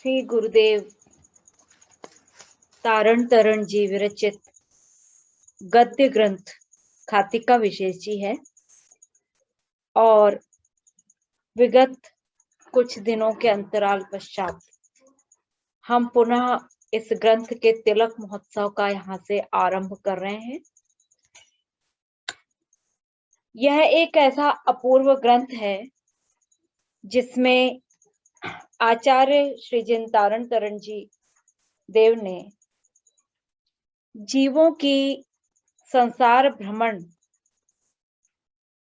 श्री गुरुदेव तारण तरण जी विरचित गद्य ग्रंथ खातिका विशेष जी है और विगत कुछ दिनों के अंतराल पश्चात हम पुनः इस ग्रंथ के तिलक महोत्सव का यहाँ से आरंभ कर रहे हैं। यह एक ऐसा अपूर्व ग्रंथ है जिसमें आचार्य श्री जिन तारण तरण जी देव ने जीवों की संसार भ्रमण,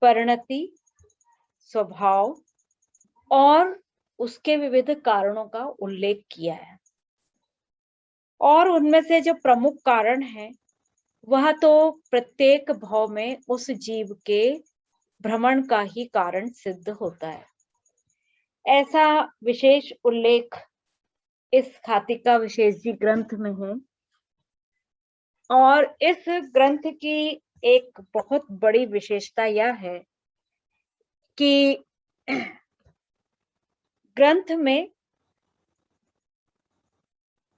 परिणति, स्वभाव और उसके विविध कारणों का उल्लेख किया है और उनमें से जो प्रमुख कारण है वह तो प्रत्येक भाव में उस जीव के भ्रमण का ही कारण सिद्ध होता है। ऐसा विशेष उल्लेख इस खातिका विशेष जी ग्रंथ में है और इस ग्रंथ की एक बहुत बड़ी विशेषता यह है कि ग्रंथ में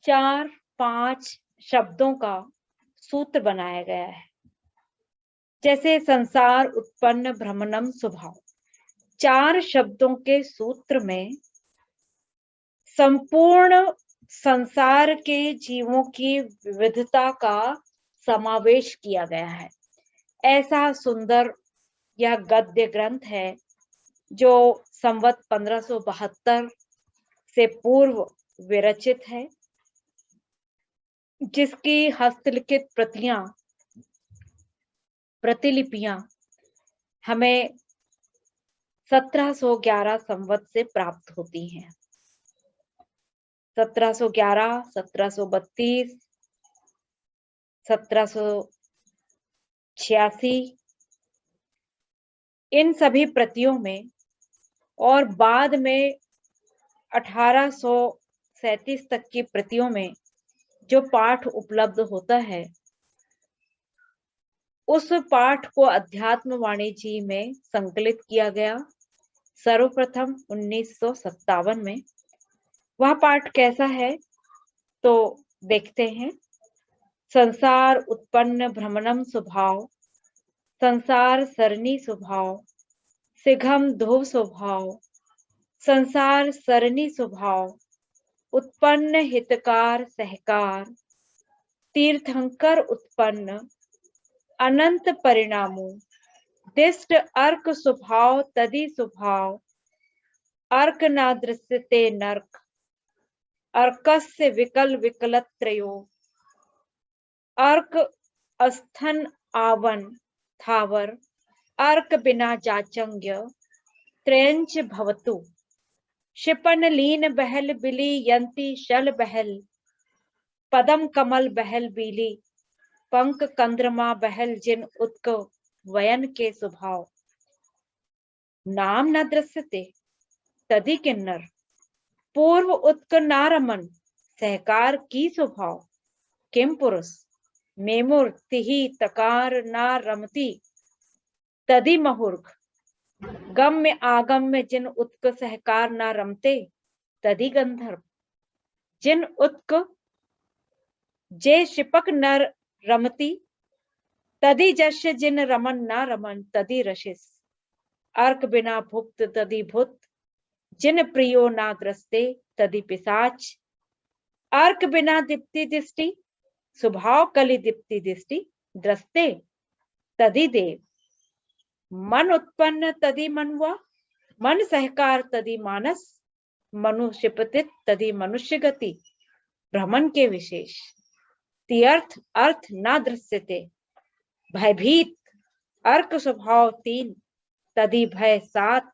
4-5 शब्दों का सूत्र बनाया गया है। जैसे संसार उत्पन्न भ्रमणम स्वभाव, 4 शब्दों के सूत्र में संपूर्ण संसार के जीवों की विविधता का समावेश किया गया है। ऐसा सुंदर यह गद्य ग्रंथ है जो संवत 1572 से पूर्व विरचित है, जिसकी हस्तलिखित प्रतिलिपियां हमें 1711 संवत से प्राप्त होती हैं। 1711, 1732, 1786 इन सभी प्रतियों में और बाद में 1837 तक की प्रतियों में जो पाठ उपलब्ध होता है उस पाठ को अध्यात्म वाणी जी में संकलित किया गया सर्वप्रथम 1957 में। वह पाठ कैसा है तो देखते हैं। संसार उत्पन्न भ्रमणम स्वभाव, संसार सरणी स्वभाव, सिघम ध्रुव स्वभाव, संसार सरणी स्वभाव, उत्पन्न हितकार सहकार, तीर्थंकर उत्पन्न अनंत परिणामों, दिष्ट अर्क स्वभाव तदि स्वभाव, अर्क ना दृश्यते नर्क, अर्कस्य विकल विकलत्रयो, अर्क अस्थन आवन थावर, अर्क बिना जाचंग्य त्रयंच भवतु, शिपन लीन बहल बिली यंती शल बहल, पदम कमल बहल बीली, पंक कंद्रमा बहल जिन उत्क वयन के स्वभाव, नाम न दृश्यते तदि किन्नर, पूर्व उत्क नारमन सहकार की स्वभाव, किम पुरुष मेमुर तिहि तकार ना रमती, तदि महुर्ख, गम्य आगम्य जिन उत्क सहकार ना रमते, तदि गंधर्व, जिन उत्क जे शिपक नर रमती, तदि जस्य जिन रमन ना रमन तदि रशिस, अर्क बिना भुक्त तदि भुत, जिन प्रियो ना दृष्टे तदि पिशाच, अर्क बिना दीप्ति दृष्टि, स्वभाव कलि दीप्ति दृष्टि दृष्टे तदि देव, मन उत्पन्न तदि मनुआ, मन सहकार तदि मानस, मनुष्य पतित तदि मनुष्य गति, भ्रमण के विशेष, तीर्थ अर्थ न दृश्यते, भयभीत अर्क स्वभाव 3, तदि भय 7,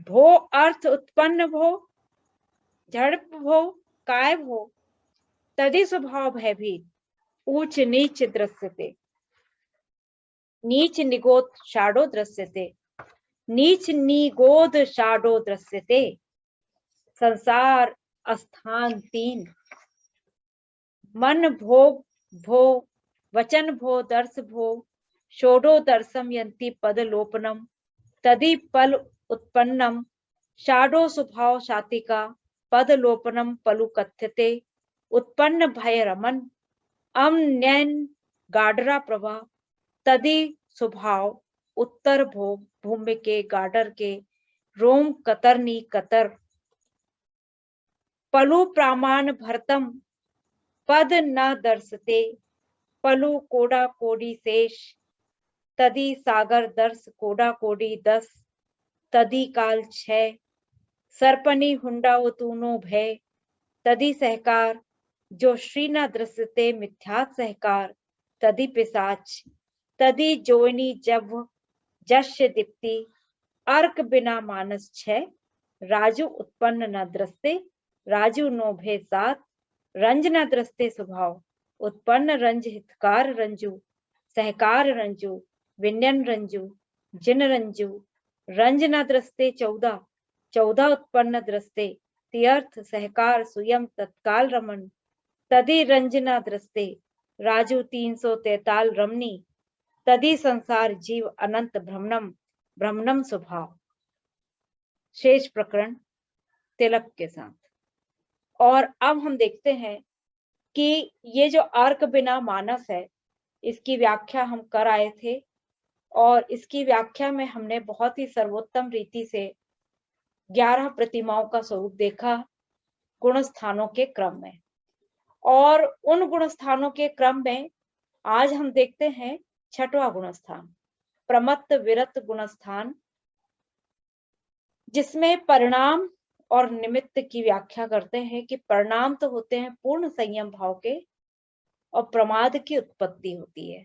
भो अर्थ उत्पन्न भो, झड़प भो, काय भो, तदि स्वभाव भयभीत, ऊंच नीच दृश्यते, नीच निगोद शाडो दृश्यते, नीच निगोद शाडो दृश्यते, संसार स्थान 3, मन भोग भो, वचन भो, दर्श भो, षोडो दर्शम यंती पद लोपनम, तदि पल उत्पन्नम, शाडो स्वभाव शातिका, पद लोपनम पलु कथ्यते उत्पन्न भय रमन अम नैन गाडरा प्रभा तदि स्वभाव उत्तर भूमि के गाडर के रोम कतरनी कतर पलु प्रामाण भरतम पद न दर्शते पलु कोडा कोडी शेष तदि सागर दर्श कोडा कोडी 10 तदि काल 6 सर्पनी हुंडा तूनो भय तदि सहकार जो श्री न दृश्यते मिथ्यात सहकार तदि पिशाच तदि जोइनी जब जश्य दीप्ति अर्क बिना मानस 6 राजू उत्पन्न न दृश्य राजू नो भय 7 रंज न दृश्य स्वभाव उत्पन्न रंज हितकार रंजू सहकार रंजू विन्यन रंजू जिन रंजू रंज न दृश्य 14 उत्पन्न दृश्य तीर्थ सहकार सुयम तत्काल रमन तदि रंजना दृश्य राजू 343 रमनी तदि संसार जीव अनंत भ्रमणम स्वभाव। शेष प्रकरण तिलक के साथ। और अब हम देखते हैं कि ये जो अर्क बिना मानस है, इसकी व्याख्या हम कर आए थे और इसकी व्याख्या में हमने बहुत ही सर्वोत्तम रीति से 11 प्रतिमाओं का स्वरूप देखा गुण स्थानों के क्रम में। और उन गुण स्थानों के क्रम में आज हम देखते हैं 6वां गुण स्थान प्रमत्त विरत गुण स्थान, जिसमें परिणाम और निमित्त की व्याख्या करते हैं कि परिणाम तो होते हैं पूर्ण संयम भाव के और प्रमाद की उत्पत्ति होती है।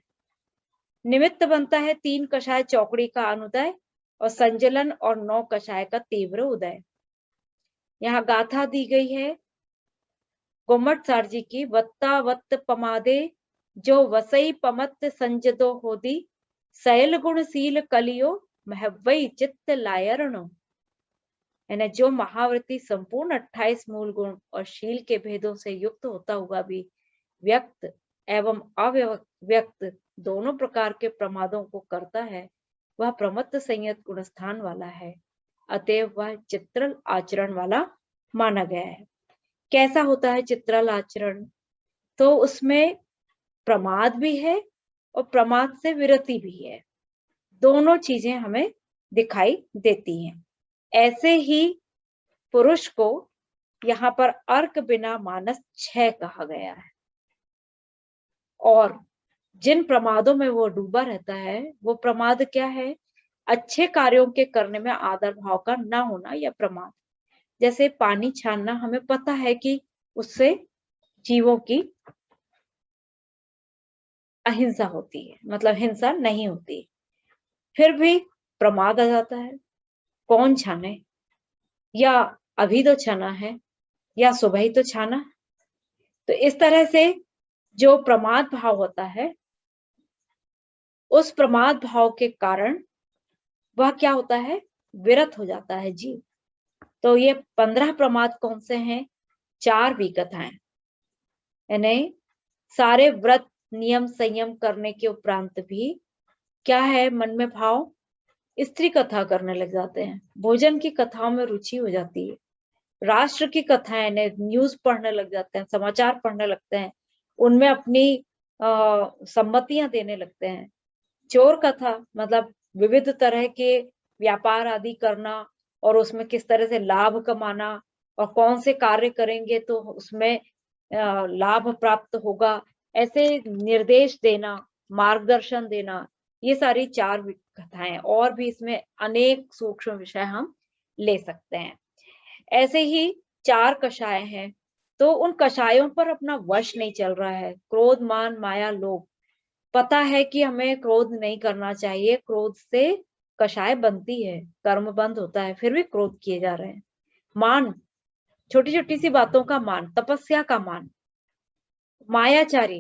निमित्त बनता है 3 कषाय चौकड़ी का अनुदय और संजलन और 9 कषाय का तीव्र उदय। यहाँ गाथा दी गई है गोमट सारजी की वत्ता वत्त पमादे जो वसई पमत्त संजदो होदी सैल गुणशील कलियो महवई चित्त लायरणो। यानी जो महावृत्ति संपूर्ण 28 मूल गुण और शील के भेदों से युक्त होता हुआ भी व्यक्त एवं अव्यक्त दोनों प्रकार के प्रमादों को करता है, वह प्रमत्त संयत गुणस्थान वाला है, अतएव वह चित्रल आचरण वाला माना गया है। कैसा होता है चित्रल आचरण? तो उसमें प्रमाद भी है और प्रमाद से विरति भी है, दोनों चीजें हमें दिखाई देती हैं। ऐसे ही पुरुष को यहाँ पर अर्क बिना मानस 6 कहा गया है और जिन प्रमादों में वो डूबा रहता है वो प्रमाद क्या है? अच्छे कार्यों के करने में आदर भाव का ना होना या प्रमाद। जैसे पानी छानना, हमें पता है कि उससे जीवों की अहिंसा होती है, मतलब हिंसा नहीं होती, फिर भी प्रमाद आ जाता है। कौन छाने, या अभी तो छाना है या सुबह ही तो छाना। तो इस तरह से जो प्रमाद भाव होता है, उस प्रमाद भाव के कारण वह क्या होता है? विरत हो जाता है जीव। तो ये 15 प्रमाद कौन से हैं? 4 विकथाएं, यानी सारे व्रत नियम संयम करने के उपरांत भी क्या है मन में भाव? स्त्री कथा करने लग जाते हैं, भोजन की कथाओं में रुचि हो जाती है, राष्ट्र की कथाएं, न्यूज पढ़ने लग जाते हैं, समाचार पढ़ने लगते हैं, उनमें अपनी सम्मतियां देने लगते हैं। चोर कथा मतलब विविध तरह के व्यापार आदि करना और उसमें किस तरह से लाभ कमाना और कौन से कार्य करेंगे तो उसमें लाभ प्राप्त होगा, ऐसे निर्देश देना, मार्गदर्शन देना, ये सारी 4 कथाएं। और भी इसमें अनेक सूक्ष्म विषय हम ले सकते हैं। ऐसे ही 4 कषाय हैं, तो उन कषायों पर अपना वश नहीं चल रहा है। क्रोध मान माया लोभ, पता है कि हमें क्रोध नहीं करना चाहिए, क्रोध से कषाय बनती है, कर्म बंद होता है, फिर भी क्रोध किए जा रहे हैं। मान, छोटी छोटी सी बातों का मान, तपस्या का मान। मायाचारी,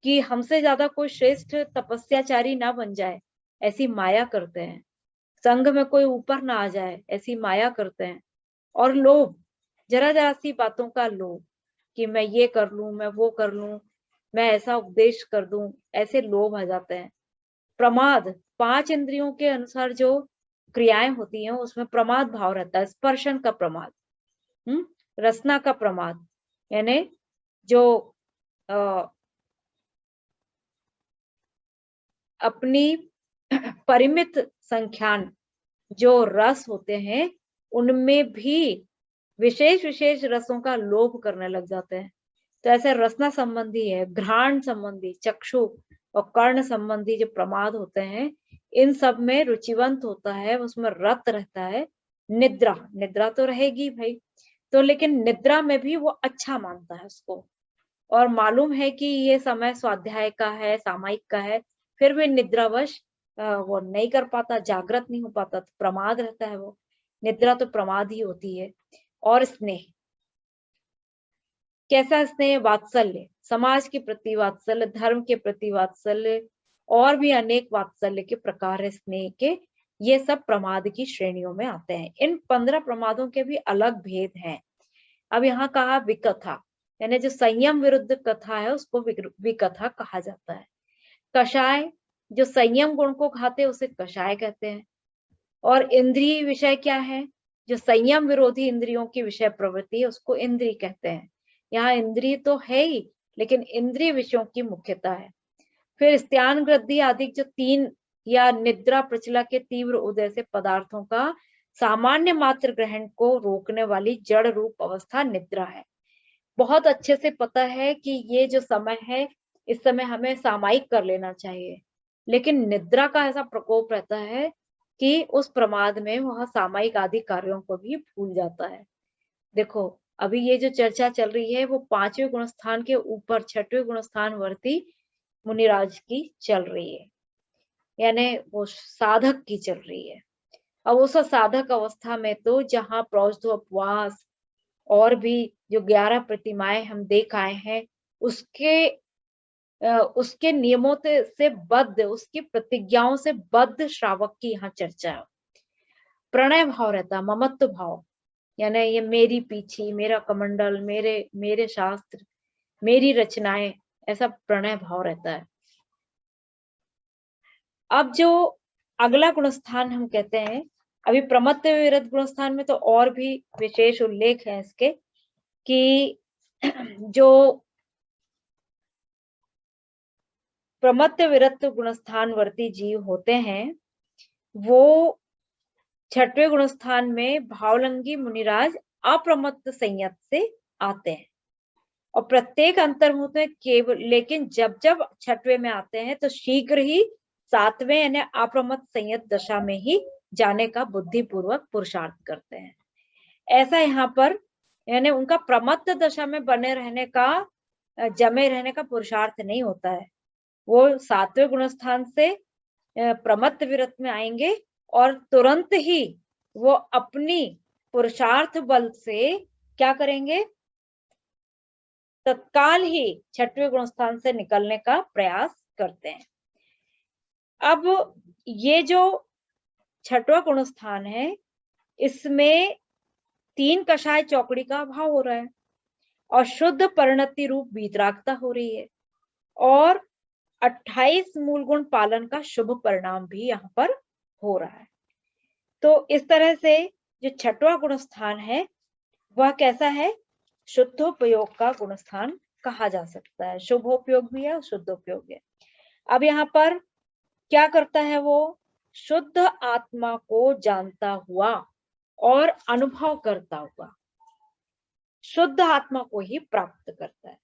कि हमसे ज्यादा कोई श्रेष्ठ तपस्याचारी ना बन जाए, ऐसी माया करते हैं। संघ में कोई ऊपर ना आ जाए, ऐसी माया करते हैं। और लोभ, जरा जरा सी बातों का लोभ, कि मैं ये कर लूं, मैं वो कर लूं, मैं ऐसा उपदेश कर दूं, ऐसे लोभ आ जाते हैं। प्रमाद, 5 इंद्रियों के अनुसार जो क्रियाएं होती हैं उसमें प्रमाद भाव रहता है, स्पर्शन का प्रमाद। रसना का प्रमाद, यानी जो अपनी परिमित संख्यान जो रस होते हैं उनमें भी विशेष विशेष रसों का लोभ करने लग जाते हैं। तो ऐसे रसना संबंधी है, घ्राण संबंधी, चक्षु और कर्ण संबंधी जो प्रमाद होते हैं, इन सब में रुचिवंत होता है, उसमें रत रहता है। निद्रा, निद्रा तो रहेगी भाई, तो लेकिन निद्रा में भी वो अच्छा मानता है उसको, और मालूम है कि ये समय स्वाध्याय का है, सामायिक का है, फिर भी निद्रावश वो नहीं कर पाता, जागृत नहीं हो पाता, तो प्रमाद रहता है वो। निद्रा तो प्रमाद ही होती है। और स्नेह, कैसा स्नेह? वात्सल्य, समाज के प्रति वात्सल्य, धर्म के प्रति वात्सल्य, और भी अनेक वात्सल्य के प्रकार है स्नेह के। ये सब प्रमाद की श्रेणियों में आते हैं। इन 15 प्रमादों के भी अलग भेद हैं। अब यहाँ कहा विकथा, यानी जो संयम विरुद्ध कथा है उसको विकथा कहा जाता है। कषाय, जो संयम गुण को खाते हैं उसे कषाय कहते हैं। और इंद्रिय विषय क्या है? जो संयम विरोधी इंद्रियों की विषय प्रवृत्ति है उसको इंद्रिय कहते हैं। यहाँ इंद्रिय तो है ही, लेकिन इंद्रिय विषयों की मुख्यता है। फिर स्त्यान वृद्धि आदि जो 3 या निद्रा प्रचला के तीव्र उदय से पदार्थों का सामान्य मात्र ग्रहण को रोकने वाली जड़ रूप अवस्था निद्रा है। बहुत अच्छे से पता है कि ये जो समय है, इस समय हमें सामायिक कर लेना चाहिए, लेकिन निद्रा का ऐसा प्रकोप रहता है कि उस प्रमाद में वह सामायिक आदि कार्यों को भी भूल जाता है। देखो, अभी ये जो चर्चा चल रही है वो 5वें गुणस्थान के ऊपर 6वें गुणस्थान वर्ती मुनिराज की चल रही है, यानी वो साधक की चल रही है। अब उस साधक अवस्था में तो जहाँ प्रौष्ध उपवास और भी जो 11 प्रतिमाएं हम देख आए हैं, उसके नियमों से बद्ध, उसकी प्रतिज्ञाओं से बद्ध श्रावक की यहाँ चर्चा है। प्रणय भाव रहता है, ममत्व भाव, यानी ये मेरी पीछी, मेरा कमंडल, मेरे शास्त्र, मेरी रचनाएं, ऐसा प्रणय भाव रहता है। अब जो अगला गुणस्थान हम कहते हैं, अभी प्रमत्त विरत गुणस्थान में तो और भी विशेष उल्लेख है इसके कि जो प्रमत्त विरत गुणस्थान वर्ती जीव होते हैं वो 6वें गुणस्थान में भावलंगी मुनिराज अप्रमत्त संयत से आते हैं, और प्रत्येक अंतर्मुख में केवल, लेकिन जब जब 6वें में आते हैं तो शीघ्र ही 7वें यानी अप्रमत्त संयत दशा में ही जाने का बुद्धिपूर्वक पुरुषार्थ करते हैं। ऐसा यहाँ पर यानी उनका प्रमत्त दशा में बने रहने का, जमे रहने का पुरुषार्थ नहीं होता है। वो 7वें गुणस्थान से प्रमत्त विरत में आएंगे और तुरंत ही वो अपनी पुरुषार्थ बल से क्या करेंगे? तत्काल ही 6वें गुणस्थान से निकलने का प्रयास करते हैं। अब ये जो 6वां गुणस्थान है, इसमें 3 कषाय चौकड़ी का अभाव हो रहा है और शुद्ध परिणति रूप वीतरागता हो रही है, और 28 मूल गुण पालन का शुभ परिणाम भी यहाँ पर हो रहा है। तो इस तरह से जो 6वां गुणस्थान है वह कैसा है? शुद्धोपयोग का गुणस्थान कहा जा सकता है। शुभोपयोग भी है और शुद्धोपयोग है। अब यहाँ पर क्या करता है? वो शुद्ध आत्मा को जानता हुआ और अनुभव करता हुआ शुद्ध आत्मा को ही प्राप्त करता है,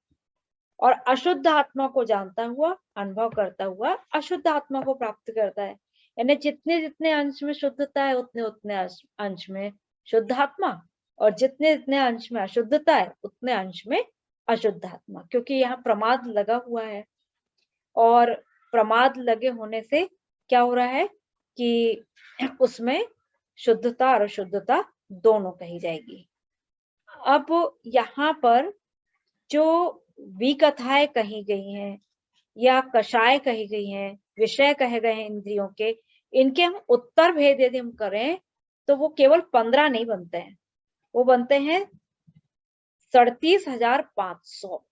और अशुद्ध आत्मा को जानता हुआ, अनुभव करता हुआ अशुद्ध आत्मा को प्राप्त करता है। यानी जितने जितने अंश में शुद्धता है उतने उतने अंश में शुद्ध आत्मा, और जितने जितने अंश में अशुद्धता है उतने अंश में अशुद्ध आत्मा, क्योंकि यहाँ प्रमाद लगा हुआ है, और प्रमाद लगे होने से क्या हो रहा है कि उसमें शुद्धता और अशुद्धता दोनों कही जाएगी। अब यहाँ पर जो विकथाएं कही गई हैं या कषाय कही गई हैं, विषय कहे गए हैं इंद्रियों के, इनके हम उत्तर भेद यदि हम करें तो वो केवल 15 नहीं बनते हैं, वो बनते हैं 37,500।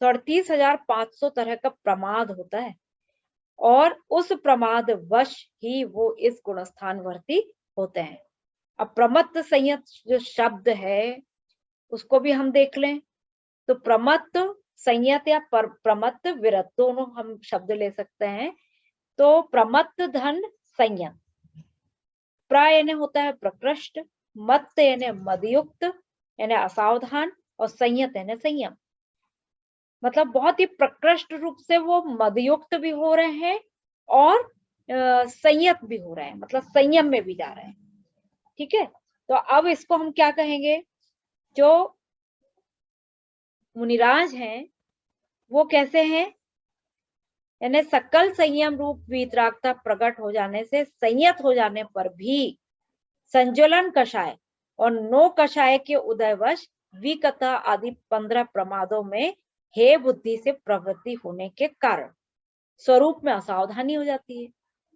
37,500 तरह का प्रमाद होता है, और उस प्रमाद वश ही वो इस गुणस्थान वर्ती होते हैं। अब प्रमत्त संयत जो शब्द है उसको भी हम देख लें। तो प्रमत्त, संयत या प्रमत्त विरत दोनों हम शब्द ले सकते हैं। तो प्रमत्त धन संयत, प्र यानी होता है प्रकृष्ट, मत्त यानी मदयुक्त यानी असावधान, और संयत यानी संयम। मतलब बहुत ही प्रकृष्ट रूप से वो मदयुक्त भी हो रहे हैं और संयत भी हो रहे हैं, मतलब संयम में भी जा रहे हैं। ठीक है, तो अब इसको हम क्या कहेंगे, जो मुनिराज हैं वो कैसे हैं, यानी सकल संयम रूप वीतरागता प्रकट हो जाने से, संयत हो जाने पर भी संज्वलन कषाय और नो कषाय के उदयवश विकथा आदि 15 प्रमादों में हे बुद्धि से प्रवृत्ति होने के कारण स्वरूप में असावधानी हो जाती है,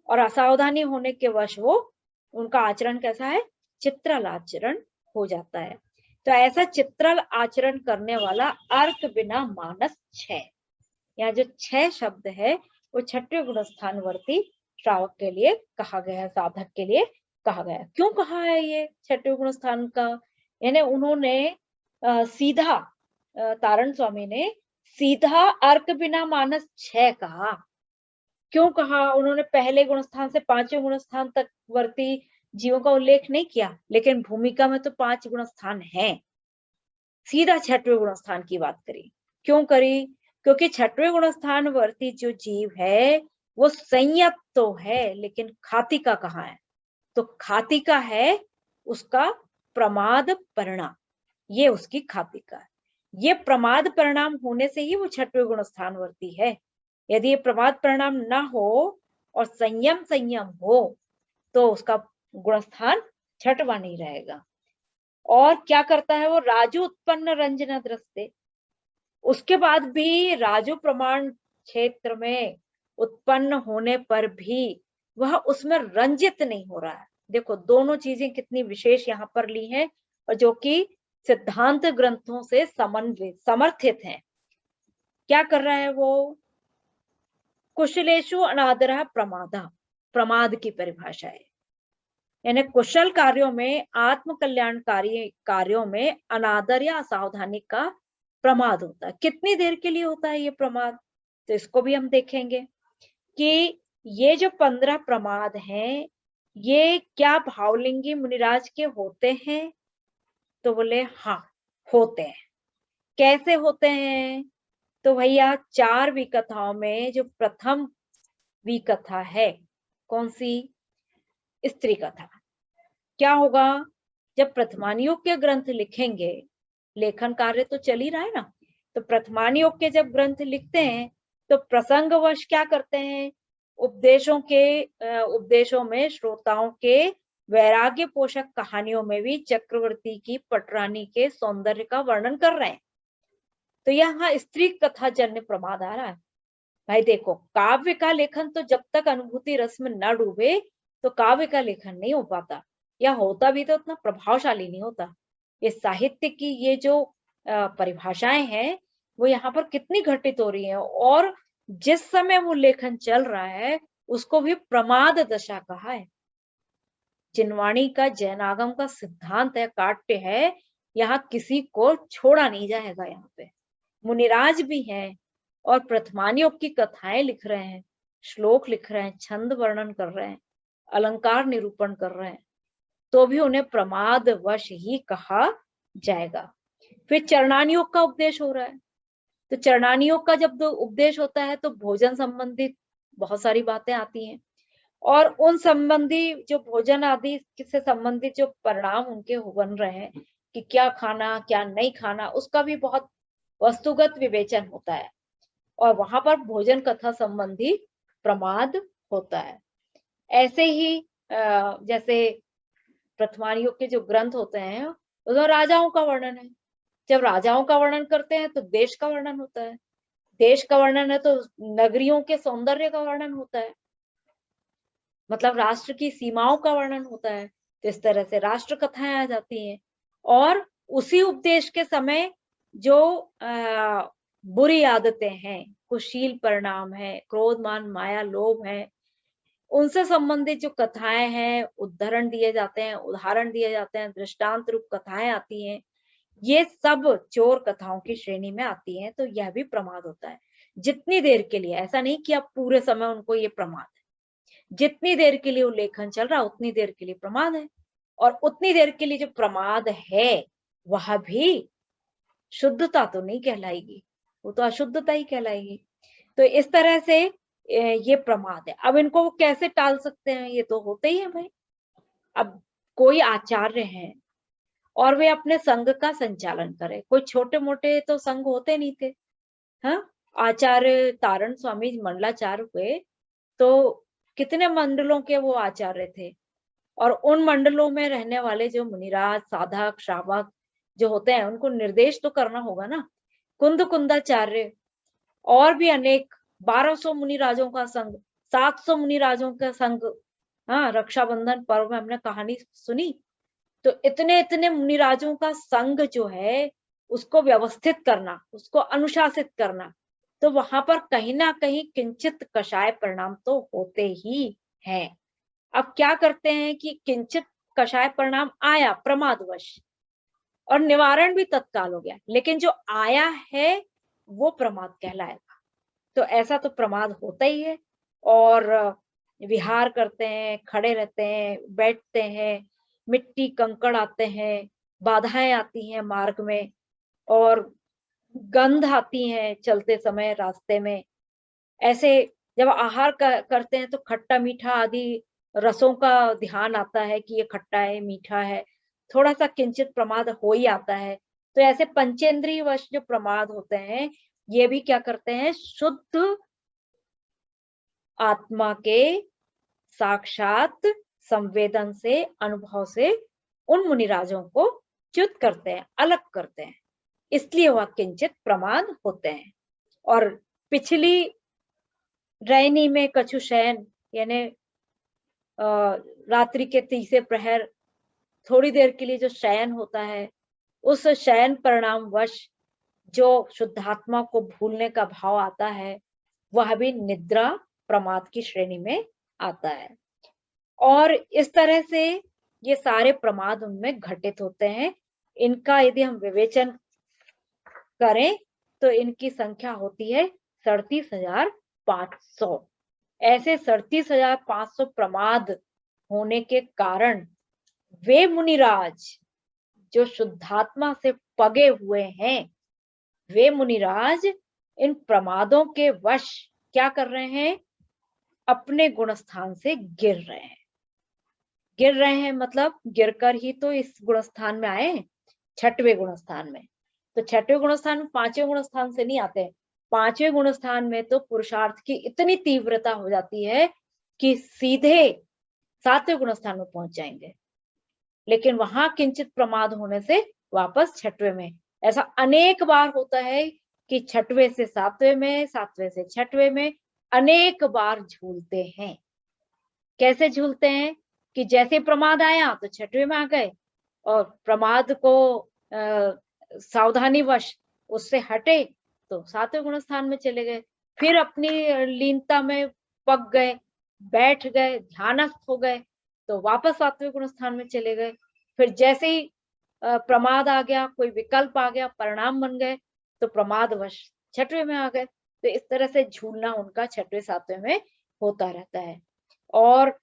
और असावधानी होने के वश वो उनका आचरण कैसा है, चित्रल आचरण हो जाता है। तो ऐसा चित्रल आचरण करने वाला अर्क बिना मानस 6, यहाँ जो 6 शब्द है वो 6वें गुणस्थानवर्ती श्रावक के लिए कहा गया है, साधक के लिए कहा गया है। क्यों कहा है ये 6वें गुणस्थान का, यानी उन्होंने सीधा तारण स्वामी ने सीधा अर्क बिना मानस 6 कहा। क्यों कहा, उन्होंने पहले गुणस्थान से 5वें गुणस्थान तक वर्ती जीवों का उल्लेख नहीं किया, लेकिन भूमिका में तो 5 गुणस्थान हैं। सीधा 6वें गुणस्थान की बात करी। क्यों करी, क्योंकि 6वें गुणस्थान वर्ती जो जीव है वो संयत तो है, लेकिन खातिका कहाँ है, तो खातिका है उसका प्रमाद परिणाम, ये उसकी खातिका है। ये प्रमाद परिणाम होने से ही वो 6वें गुणस्थान वर्ती है। यदि ये प्रमाद परिणाम ना हो और संयम हो तो उसका गुणस्थान 6वां नहीं रहेगा। और क्या करता है वो, राजू उत्पन्न रंजना दृष्टे, उसके बाद भी राजू प्रमाण क्षेत्र में उत्पन्न होने पर भी वह उसमें रंजित नहीं हो रहा है। देखो दोनों चीजें कितनी विशेष यहाँ पर ली हैं, और जो कि सिद्धांत ग्रंथों से समन्वित समर्थित हैं। क्या कर रहा है वो, कुशलेषु अनादरः प्रमादः, प्रमाद की परिभाषा है, यानी कुशल कार्यों में, आत्म कल्याणकारी कार्यों में अनादर या असावधानी का प्रमाद होता है। कितनी देर के लिए होता है ये प्रमाद, तो इसको भी हम देखेंगे कि ये जो 15 प्रमाद हैं ये क्या भावलिंगी मुनिराज के होते हैं, तो बोले हाँ होते हैं। कैसे होते हैं, तो भैया 4 विकथाओं में जो प्रथम विकथा है, कौन सी, स्त्री कथा। क्या होगा, जब प्रथमानियोग के ग्रंथ लिखेंगे, लेखन कार्य तो चल ही रहा है ना, तो प्रथमानियोग के जब ग्रंथ लिखते हैं तो प्रसंगवश क्या करते हैं, उपदेशों में श्रोताओं के वैराग्य पोषक कहानियों में भी चक्रवर्ती की पटरानी के सौंदर्य का वर्णन कर रहे हैं। तो यहाँ स्त्री कथा जन्य प्रमाद आ रहा है। भाई देखो, काव्य का लेखन तो जब तक अनुभूति रस में न डूबे तो काव्य का लेखन नहीं हो पाता, या होता भी तो उतना प्रभावशाली नहीं होता। ये साहित्य की ये जो परिभाषाएं हैं वो यहाँ पर कितनी घटित हो रही हैं, और जिस समय वो लेखन चल रहा है उसको भी प्रमाद दशा कहा है। जिनवाणी का जैनागम का सिद्धांत है, काट्य है, यहाँ किसी को छोड़ा नहीं जाएगा। यहाँ पे मुनिराज भी हैं और प्रथमानियोग की कथाएं लिख रहे हैं, श्लोक लिख रहे हैं, छंद वर्णन कर रहे हैं, अलंकार निरूपण कर रहे हैं, तो भी उन्हें प्रमाद वश ही कहा जाएगा। फिर चरणानियोग का उपदेश हो रहा है, तो चरणानियोग का जब उपदेश होता है तो भोजन संबंधित बहुत सारी बातें आती हैं, और उन संबंधी जो भोजन आदि से संबंधित जो परिणाम उनके बन रहे हैं कि क्या खाना क्या नहीं खाना, उसका भी बहुत वस्तुगत विवेचन होता है, और वहां पर भोजन कथा संबंधी प्रमाद होता है। ऐसे ही जैसे प्रथमानियोग के जो ग्रंथ होते हैं उसमें राजाओं का वर्णन है, जब राजाओं का वर्णन करते हैं तो देश का वर्णन होता है, देश का वर्णन है तो नगरियों के सौंदर्य का वर्णन होता है, मतलब राष्ट्र की सीमाओं का वर्णन होता है। तो इस तरह से राष्ट्र कथाएं आ जाती हैं, और उसी उपदेश के समय जो बुरी आदतें हैं, कुशील परिणाम है, क्रोध मान माया लोभ है, उनसे संबंधित जो कथाएं हैं, उदाहरण दिए जाते हैं, दृष्टांत रूप कथाएं आती हैं ये सब चोर कथाओं की श्रेणी में आती हैं, तो यह भी प्रमाद होता है। जितनी देर के लिए, ऐसा नहीं कि अब पूरे समय उनको ये प्रमाद है, जितनी देर के लिए उल्लेखन चल रहा उतनी देर के लिए प्रमाद है, और उतनी देर के लिए जो प्रमाद है वह भी शुद्धता तो नहीं कहलाएगी, वो तो अशुद्धता ही कहलाएगी। तो इस तरह से ये प्रमाद है। अब इनको वो कैसे टाल सकते हैं, ये तो होते ही है भाई। अब कोई आचार्य हैं और वे अपने संघ का संचालन करें, कोई छोटे मोटे तो संघ होते नहीं थे। हाँ, आचार्य तारण स्वामी मंडलाचार्य हुए तो कितने मंडलों के वो आचार्य थे, और उन मंडलों में रहने वाले जो मुनिराज, साधक, श्रावक जो होते हैं उनको निर्देश तो करना होगा ना। कुंद कुंदाचार्य और भी अनेक 1200 मुनिराजों का संघ, 700 मुनिराजों का संघ। हाँ, रक्षाबंधन पर्व में हमने कहानी सुनी, तो इतने इतने मुनिराजों का संघ जो है उसको व्यवस्थित करना, उसको अनुशासित करना, तो वहां पर कहीं ना कहीं किंचित कषाय परिणाम तो होते ही हैं। अब क्या करते हैं कि किंचित कषाय परिणाम आया प्रमादवश, और निवारण भी तत्काल हो गया, लेकिन जो आया है वो प्रमाद कहलाएगा। तो ऐसा तो प्रमाद होता ही है। और विहार करते हैं, खड़े रहते हैं, बैठते हैं, मिट्टी कंकड़ आते हैं, बाधाएं आती हैं मार्ग में, और गंध आती है चलते समय रास्ते में। ऐसे जब आहार करते हैं तो खट्टा मीठा आदि रसों का ध्यान आता है कि ये खट्टा है, मीठा है, थोड़ा सा किंचित प्रमाद हो ही आता है। तो ऐसे पंचेंद्रिय वश जो प्रमाद होते हैं, ये भी क्या करते हैं, शुद्ध आत्मा के साक्षात संवेदन से, अनुभव से उन मुनिराजों को च्युत करते हैं, अलग करते हैं, इसलिए वह किंचित प्रमाद होते हैं। और पिछली रैनी में कछु शयन, यानी रात्रि के तीसरे प्रहर थोड़ी देर के लिए जो शयन होता है, उस शयन परिणाम वश जो शुद्धात्मा को भूलने का भाव आता है, वह भी निद्रा प्रमाद की श्रेणी में आता है। और इस तरह से ये सारे प्रमाद उनमें घटित होते हैं। इनका यदि हम विवेचन करें तो इनकी संख्या होती है 37,500। ऐसे 37,500 प्रमाद होने के कारण वे मुनिराज जो शुद्धात्मा से पगे हुए हैं, वे मुनिराज इन प्रमादों के वश क्या कर रहे हैं, अपने गुणस्थान से गिर रहे हैं। गिर रहे हैं मतलब गिरकर ही तो इस गुणस्थान में आए, छठवें गुणस्थान में। तो छठवें गुणस्थान में पांचवें गुणस्थान से नहीं आते। पांचवें गुणस्थान में तो पुरुषार्थ की इतनी तीव्रता हो जाती है कि सीधे सातवें गुणस्थान में पहुंच जाएंगे, लेकिन वहां किंचित प्रमाद होने से वापस छठवें में। ऐसा अनेक बार होता है कि छठवें से सातवें में, सातवें से छठवें में अनेक बार झूलते हैं। कैसे झूलते हैं कि जैसे प्रमाद आया तो छठवें में आ गए, और प्रमाद को सावधानी वश उससे हटे तो सातवें गुणस्थान में चले गए, फिर अपनी लीनता में पक गए, बैठ गए, ध्यानस्थ हो गए, तो वापस सातवें गुणस्थान में चले गए। फिर जैसे ही प्रमाद आ गया, कोई विकल्प आ गया, परिणाम बन गए, तो प्रमाद वश छठवें में आ गए। तो इस तरह से झूलना उनका छठवें सातवें में होता रहता है। और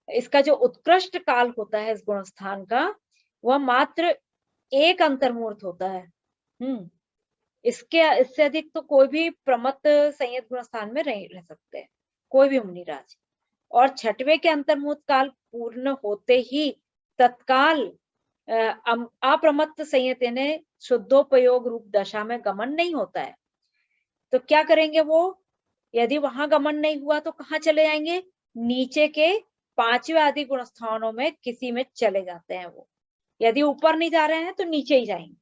इसका जो उत्कृष्ट काल होता है इस गुणस्थान का, वह मात्र एक अंतर्मुहूर्त होता है। इससे अधिक तो कोई भी प्रमत्त संयत गुणस्थान में नहीं रह सकते, कोई भी मुनिराज। और छठवें के अंतर्मुहूर्त काल पूर्ण होते ही तत्काल अप्रमत्त संयत यानी शुद्धोपयोग रूप दशा में गमन नहीं होता है। तो क्या करेंगे वो, यदि वहां गमन नहीं हुआ तो कहाँ चले जाएंगे, नीचे के पांचवें आदि गुणस्थानों में किसी में चले जाते हैं वो। यदि ऊपर नहीं जा रहे हैं तो नीचे ही जाएंगे।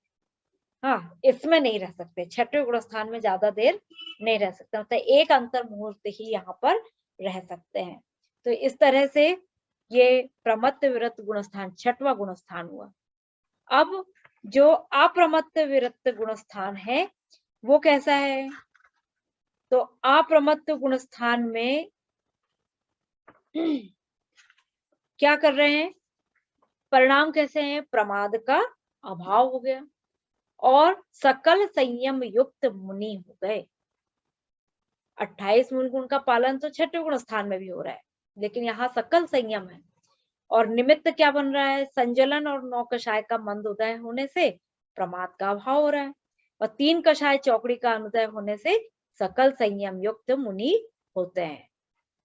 हाँ, इसमें नहीं रह सकते, छठवें गुणस्थान में ज्यादा देर नहीं रह सकते, मतलब एक अंतर मुहूर्त ही यहाँ पर रह सकते हैं। तो इस तरह से ये प्रमत्त विरक्त गुणस्थान छठवां गुणस्थान हुआ। अब जो अप्रमत्त विरक्त गुणस्थान है वो कैसा है, तो अप्रमत्त गुणस्थान में क्या कर रहे हैं, परिणाम कैसे हैं, प्रमाद का अभाव हो गया, और सकल संयम युक्त मुनि हो गए। 28 मूल गुण का पालन तो छठे गुण स्थान में भी हो रहा है, लेकिन यहाँ सकल संयम है। और निमित्त क्या बन रहा है? संजलन और 9 कषाय का मंद उदय होने से प्रमाद का अभाव हो रहा है, और 3 कषाय चौकड़ी का अनुदय होने से सकल संयम युक्त मुनि होते हैं।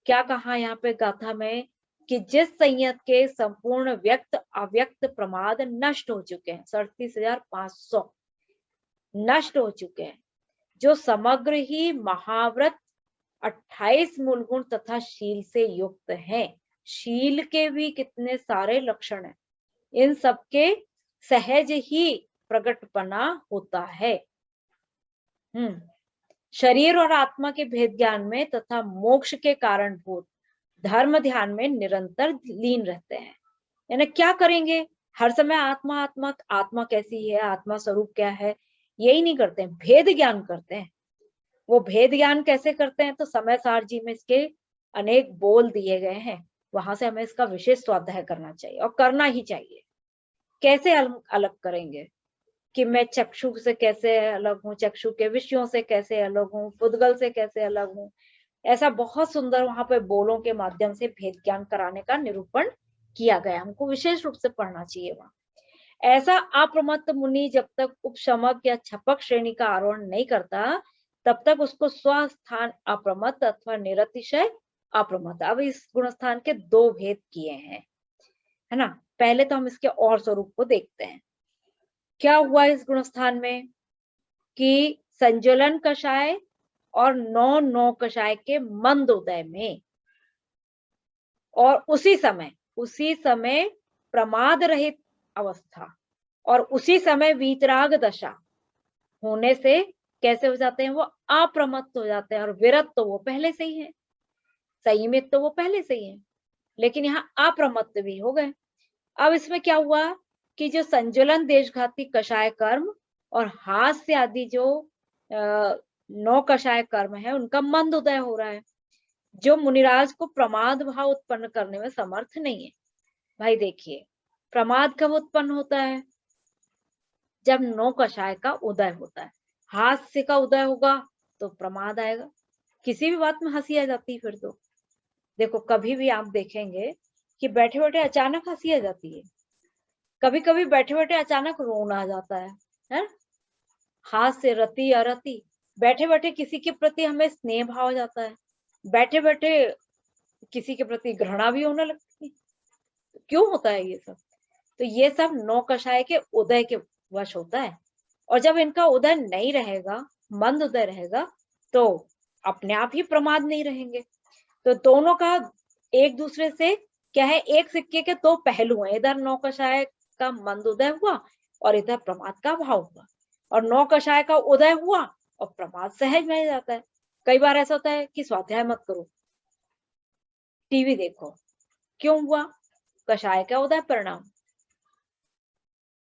क्या कहा यहाँ पे गाथा में कि जिस संयत के संपूर्ण व्यक्त अव्यक्त प्रमाद नष्ट हो चुके हैं, 37,500 नष्ट हो चुके हैं, जो समग्र ही महाव्रत 28 मूल गुण तथा शील से युक्त हैं। शील के भी कितने सारे लक्षण हैं, इन सबके सहज ही प्रकटपना होता है। शरीर और आत्मा के भेद ज्ञान में तथा मोक्ष के कारण भूत धर्म ध्यान में निरंतर लीन रहते हैं। यानी क्या करेंगे? हर समय आत्मा आत्मा आत्मा कैसी है, आत्मा स्वरूप क्या है, यही नहीं करते हैं, भेद ज्ञान करते हैं। वो भेद ज्ञान कैसे करते हैं? तो समय सार जी में इसके अनेक बोल दिए गए हैं, वहां से हमें इसका विशेष स्वाध्याय करना चाहिए, और करना ही चाहिए। कैसे अलग करेंगे कि मैं चक्षु से कैसे अलग हूँ, चक्षु के विषयों से कैसे अलग हूँ, पुद्गल से कैसे अलग हूँ। ऐसा बहुत सुंदर वहां पे बोलों के माध्यम से भेद ज्ञान कराने का निरूपण किया गया, हमको विशेष रूप से पढ़ना चाहिए वहां। ऐसा अप्रमत्त मुनि जब तक उपशमक या छपक श्रेणी का आरोहण नहीं करता, तब तक उसको स्वस्थान अप्रमत्त अथवा निरतिशय अप्रमत्त। अब इस गुणस्थान के 2 भेद किए हैं, है ना। पहले तो हम इसके और स्वरूप को देखते हैं। क्या हुआ इस गुणस्थान में कि संज्वलन कषाय और 9 कषाय के मंद उदय में, और उसी समय प्रमाद रहित अवस्था, और उसी समय वीतराग दशा होने से कैसे हो जाते हैं? वो अप्रमत्त हो जाते हैं। और विरत तो वो पहले से ही है, संयमित तो वो पहले से ही है, लेकिन यहाँ अप्रमत्त भी हो गए। अब इसमें क्या हुआ कि जो संज्वलन देशघाती कषाय कर्म और हास्य आदि जो 9 कषाय कर्म है, उनका मंद उदय हो रहा है, जो मुनिराज को प्रमाद भाव उत्पन्न करने में समर्थ नहीं है। भाई देखिए, प्रमाद कब उत्पन्न होता है? जब 9 कषाय का उदय होता है। हास्य का उदय होगा तो प्रमाद आएगा। किसी भी बात में हंसी आ जाती है फिर तो। देखो, कभी भी आप देखेंगे कि बैठे बैठे अचानक हंसी आ जाती है, कभी कभी बैठे बैठे अचानक रोना आ जाता है? हास्य, रति अरति, बैठे बैठे किसी के प्रति हमें स्नेह भाव आ जाता है, बैठे बैठे किसी के प्रति घृणा भी होने लगती है। क्यों होता है ये सब? तो ये सब 9 कषाय के उदय के वश होता है। और जब इनका उदय नहीं रहेगा, मंद उदय रहेगा, तो अपने आप ही प्रमाद नहीं रहेंगे। तो दोनों का एक दूसरे से क्या है, एक सिक्के के 2 पहलू हैं। इधर 9 कषाय का मंद उदय हुआ और इधर प्रमाद का भाव हुआ, और 9 कषाय का उदय हुआ और प्रमाद सहज में जाता है। कई बार ऐसा होता है कि स्वाध्याय मत करो, टीवी देखो। क्यों हुआ? कषाय का उदय परिणाम,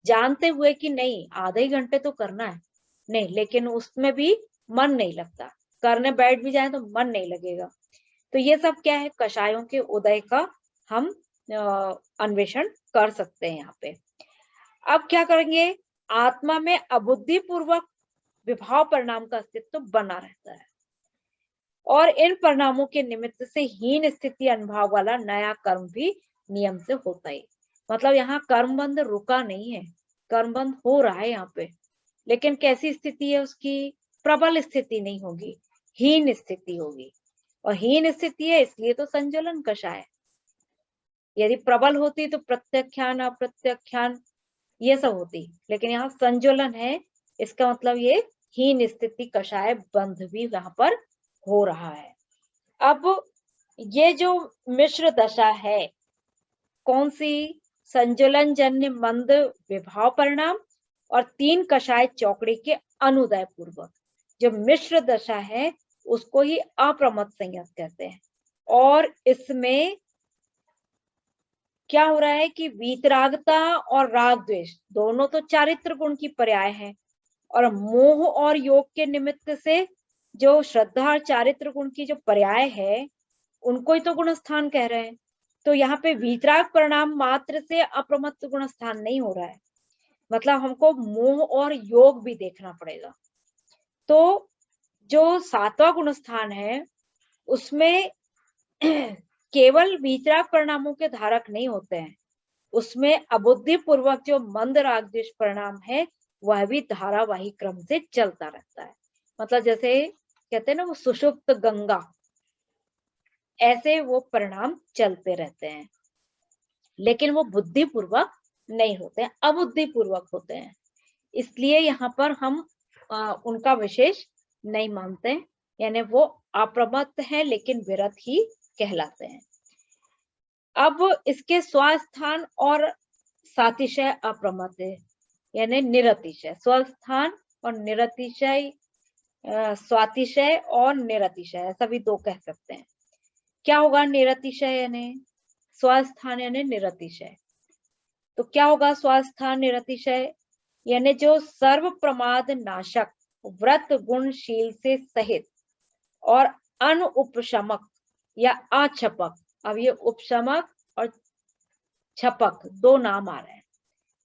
जानते हुए कि नहीं आधे घंटे तो करना है, नहीं, लेकिन उसमें भी मन नहीं लगता, करने बैठ भी जाए तो मन नहीं लगेगा। तो ये सब क्या है? कषायों के उदय का हम अन्वेषण कर सकते हैं यहाँ पे। अब क्या करेंगे? आत्मा में अबुद्धि पूर्वक विभाव परिणाम का अस्तित्व बना रहता है, और इन परिणामों के निमित्त से हीन स्थिति अनुभाव वाला नया कर्म भी नियम से होता है। मतलब यहाँ कर्म बंध रुका नहीं है, कर्म बंध हो रहा है यहाँ पे, लेकिन कैसी स्थिति है उसकी? प्रबल स्थिति नहीं होगी, हीन स्थिति होगी। और हीन स्थिति है इसलिए तो संज्वलन कषाय। यदि प्रबल होती तो प्रत्याख्यान अप्रत्याख्यान ये सब होती, लेकिन यहाँ संज्वलन है, इसका मतलब ये हीन स्थिति कषाय बंध भी यहाँ पर हो रहा है। अब ये जो मिश्र दशा है, कौन सी? संज्वलन जन्य मंद विभाव परिणाम और 3 कषाय चौकड़ी के अनुदय पूर्वक जो मिश्र दशा है, उसको ही अप्रमत्त संयत कहते हैं। और इसमें क्या हो रहा है कि वीतरागता और राग द्वेष दोनों तो चारित्र गुण की पर्याय है, और मोह और योग के निमित्त से जो श्रद्धा और चारित्र गुण की जो पर्याय है, उनको ही तो गुण स्थान कह रहे हैं। तो यहाँ पे वीतराग परिणाम मात्र से अप्रमत्त गुण स्थान नहीं हो रहा है, मतलब हमको मोह और योग भी देखना पड़ेगा। तो जो 7वां गुण स्थान है उसमें केवल वीतराग परिणामों के धारक नहीं होते हैं, उसमें अबुद्धि पूर्वक जो मंद राग द्वेष परिणाम है वह भी धारावाही क्रम से चलता रहता है। मतलब जैसे कहते हैं ना वो सुषुप्त गंगा, ऐसे वो परिणाम चलते रहते हैं, लेकिन वो बुद्धि पूर्वक नहीं होते हैं, अबुद्धि पूर्वक होते हैं। इसलिए यहाँ पर हम उनका विशेष नहीं मानते, यानी वो अप्रमत्त है लेकिन विरत ही कहलाते हैं। अब इसके स्वास्थान और सातिशय अप्रमत्त है, यानी निरतिशय। स्वस्थान और निरतिशय, स्वातिशय और निरतिशय, ऐसा भी दो कह सकते हैं। क्या होगा निरतिशय यानी स्वस्थान यानी निरतिशय? तो क्या होगा स्वस्थान निरतिशय? यानी जो सर्व प्रमाद नाशक व्रत गुणशील से सहित और अनुपशमक या अछपक, अब ये उपशमक और छपक दो नाम आ रहे हैं।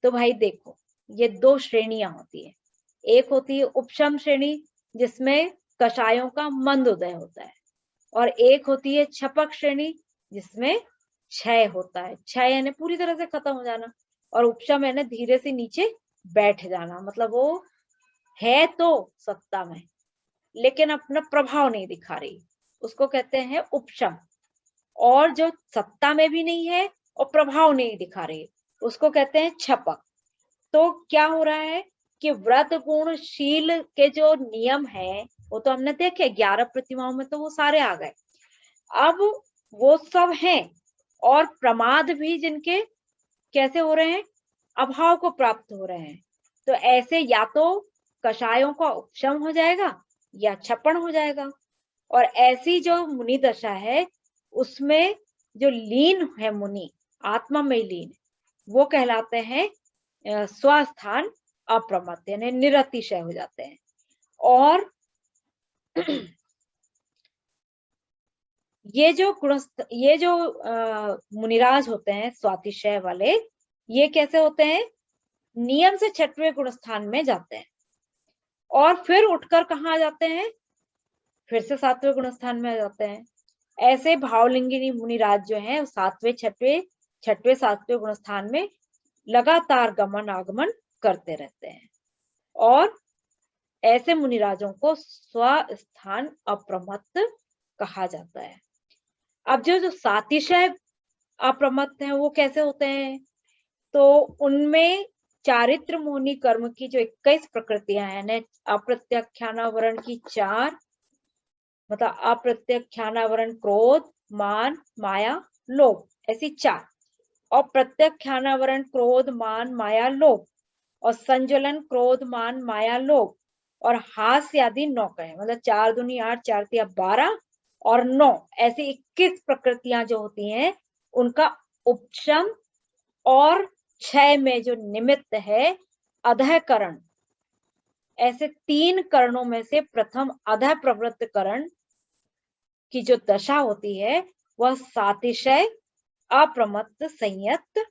तो भाई देखो ये दो श्रेणियां होती है, एक होती है उपशम श्रेणी जिसमें कषायों का मंद उदय होता है, और एक होती है छपक श्रेणी जिसमें क्षय होता है। क्षय यानी पूरी तरह से खत्म हो जाना, और उपशम यानी धीरे से नीचे बैठ जाना, मतलब वो है तो सत्ता में लेकिन अपना प्रभाव नहीं दिखा रही, उसको कहते हैं उपशम। और जो सत्ता में भी नहीं है और प्रभाव नहीं दिखा रही उसको कहते हैं छपक। तो क्या हो रहा है कि व्रत गुणशील के जो नियम है वो तो हमने देखे 11 प्रतिमाओं में, तो वो सारे आ गए। अब वो सब हैं, और प्रमाद भी जिनके कैसे हो रहे हैं, अभाव को प्राप्त हो रहे हैं। तो ऐसे या तो कषायों का उपशम हो जाएगा या छपन हो जाएगा। और ऐसी जो मुनि दशा है उसमें जो लीन है मुनि, आत्मा में लीन, वो कहलाते हैं स्वस्थान अप्रमत्त, यानी निरतिशय हो जाते हैं। और ये जो मुनिराज होते हैं स्वातिशय वाले, ये कैसे होते हैं, नियम से 6वें गुण स्थान में जाते हैं और फिर उठकर कहाँ जाते हैं, फिर से 7वें गुण स्थान में आ जाते हैं। ऐसे भावलिंगिनी मुनिराज जो है 7वें 6वें 7वें गुण स्थान में लगातार गमन आगमन करते रहते हैं, और ऐसे मुनिराजों को स्वस्थान अप्रमत्त कहा जाता है। अब जो सातिशय अप्रमत्त हैं वो कैसे होते हैं, तो उनमें चारित्र मोहनी कर्म की जो 21 प्रकृतियां हैं, अप्रत्यक्षानावरण की 4, मतलब अप्रत्यक्षानावरण क्रोध मान माया लोभ, ऐसी 4, और प्रत्यक्षानावरण क्रोध मान माया लोभ, और संज्वलन क्रोध मान माया लोभ, और हास्य आदि 9 कहे, मतलब 4 दूनी 8 4 तिया 12 और 9, ऐसी 21 प्रकृतियां जो होती हैं उनका उपशम और क्षय में जो निमित्त है अधः करण, ऐसे 3 करणों में से प्रथम अधः प्रवृत्त करण की जो दशा होती है वह सातिशय अप्रमत्त संयत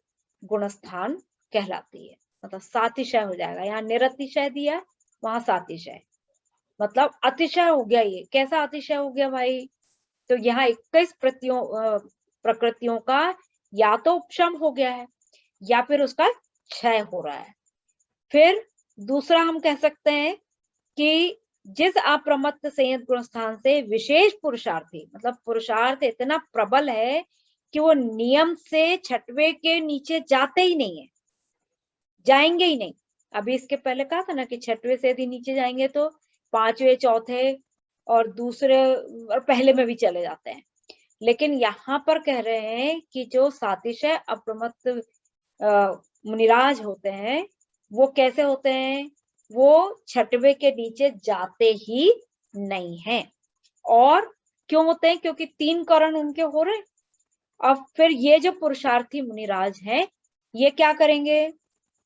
गुणस्थान कहलाती है। मतलब सातिशय हो जाएगा, यहाँ निरतिशय दिया वहां सातिशय, मतलब अतिशय हो गया। ये कैसा अतिशय हो गया भाई, तो यहाँ 21 प्रकृतियों का या तो उपशम हो गया है या फिर उसका क्षय हो रहा है। फिर दूसरा हम कह सकते हैं कि जिस अप्रमत्त संयत गुण स्थान से विशेष पुरुषार्थी, मतलब पुरुषार्थ इतना प्रबल है कि वो नियम से 6वें के नीचे जाते ही नहीं है, जाएंगे ही नहीं। अभी इसके पहले कहा था ना कि 6वें से यदि नीचे जाएंगे तो 5वें, चौथे और दूसरे और पहले में भी चले जाते हैं। लेकिन यहाँ पर कह रहे हैं कि जो सातिशय अप्रमत्त मुनिराज होते हैं वो कैसे होते हैं, वो 6वें के नीचे जाते ही नहीं हैं। और क्यों होते हैं, क्योंकि 3 करण उनके हो रहे। अब फिर ये जो पुरुषार्थी मुनिराज हैं ये क्या करेंगे,